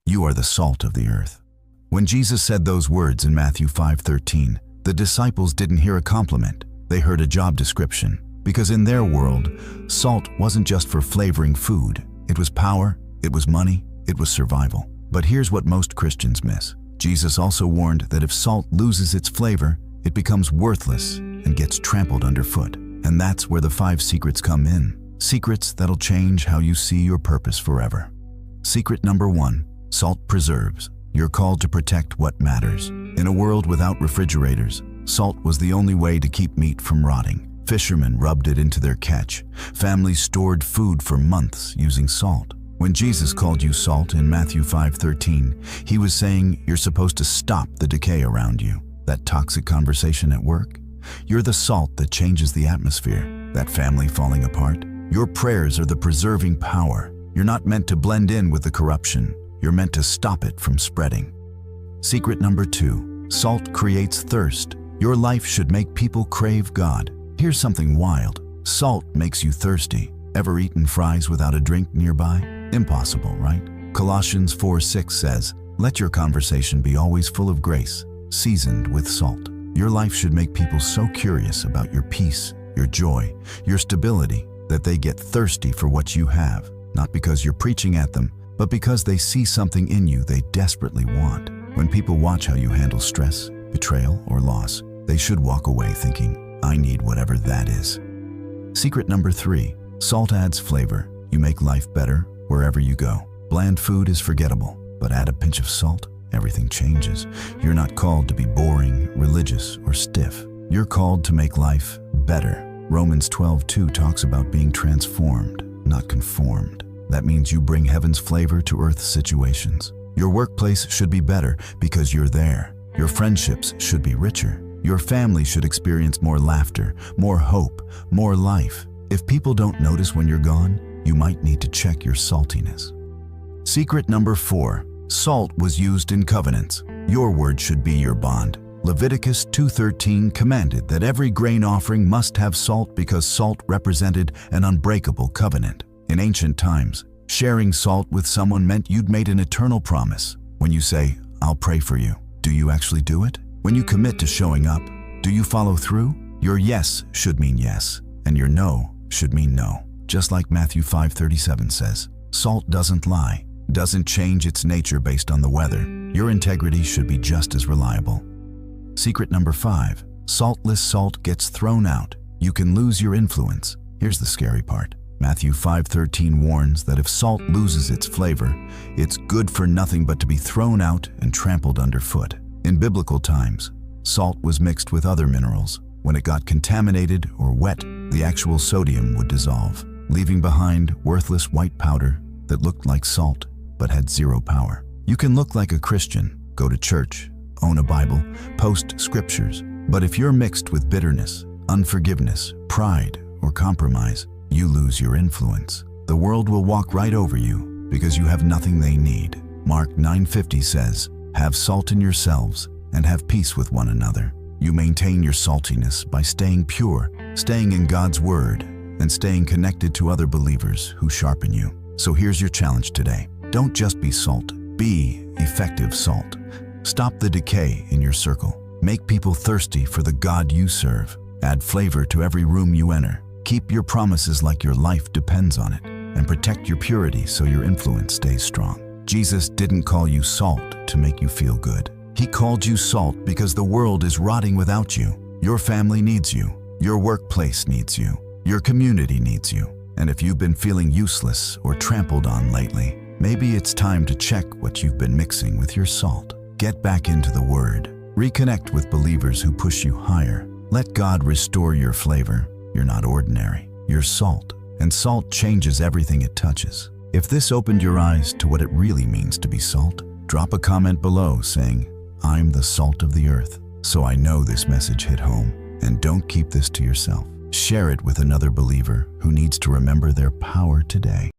You are the salt of the earth. When Jesus said those words in Matthew 5:13, the disciples didn't hear a compliment. They heard a job description. Because in their world, salt wasn't just for flavoring food. It was power, it was money, it was survival. But here's what most Christians miss. Jesus also warned that if salt loses its flavor, it becomes worthless and gets trampled underfoot. And that's where the 5 secrets come in. Secrets that'll change how you see your purpose forever. Secret number 1, salt preserves. You're called to protect what matters. In a world without refrigerators, salt was the only way to keep meat from rotting. Fishermen rubbed it into their catch. Families stored food for months using salt. When Jesus called you salt in Matthew 5:13, he was saying you're supposed to stop the decay around you. That toxic conversation at work? You're the salt that changes the atmosphere. That family falling apart? Your prayers are the preserving power. You're not meant to blend in with the corruption. You're meant to stop it from spreading. Secret number 2, salt creates thirst. Your life should make people crave God. Here's something wild. Salt makes you thirsty. Ever eaten fries without a drink nearby? Impossible, right? Colossians 4:6 says, "Let your conversation be always full of grace, seasoned with salt." Your life should make people so curious about your peace, your joy, your stability, that they get thirsty for what you have. Not because you're preaching at them, but because they see something in you they desperately want. When people watch how you handle stress, betrayal, or loss, they should walk away thinking, I need whatever that is. Secret number 3, salt adds flavor. You make life better wherever you go. Bland food is forgettable, but add a pinch of salt, everything changes. You're not called to be boring, religious, or stiff. You're called to make life better. Romans 12:2 talks about being transformed, not conformed. That means you bring heaven's flavor to earth's situations. Your workplace should be better because you're there. Your friendships should be richer. Your family should experience more laughter, more hope, more life. If people don't notice when you're gone, you might need to check your saltiness. Secret number 4, salt was used in covenants. Your word should be your bond. Leviticus 2:13 commanded that every grain offering must have salt because salt represented an unbreakable covenant. In ancient times, sharing salt with someone meant you'd made an eternal promise. When you say, I'll pray for you, do you actually do it? When you commit to showing up, do you follow through? Your yes should mean yes, and your no should mean no. Just like Matthew 5:37 says, salt doesn't lie, doesn't change its nature based on the weather. Your integrity should be just as reliable. Secret number 5, saltless salt gets thrown out. You can lose your influence. Here's the scary part. Matthew 5:13 warns that if salt loses its flavor, it's good for nothing but to be thrown out and trampled underfoot. In biblical times, salt was mixed with other minerals. When it got contaminated or wet, the actual sodium would dissolve, leaving behind worthless white powder that looked like salt but had zero power. You can look like a Christian, go to church, own a Bible, post scriptures, but if you're mixed with bitterness, unforgiveness, pride, or compromise, you lose your influence. The world will walk right over you because you have nothing they need. Mark 9:50 says, have salt in yourselves and have peace with one another. You maintain your saltiness by staying pure, staying in God's word, and staying connected to other believers who sharpen you. So here's your challenge today. Don't just be salt, be effective salt. Stop the decay in your circle. Make people thirsty for the God you serve. Add flavor to every room you enter. Keep your promises like your life depends on it, and protect your purity so your influence stays strong. Jesus didn't call you salt to make you feel good. He called you salt because the world is rotting without you. Your family needs you. Your workplace needs you. Your community needs you. And if you've been feeling useless or trampled on lately, maybe it's time to check what you've been mixing with your salt. Get back into the Word. Reconnect with believers who push you higher. Let God restore your flavor. You're not ordinary. You're salt. And salt changes everything it touches. If this opened your eyes to what it really means to be salt, drop a comment below saying, I'm the salt of the earth. So I know this message hit home. And don't keep this to yourself. Share it with another believer who needs to remember their power today.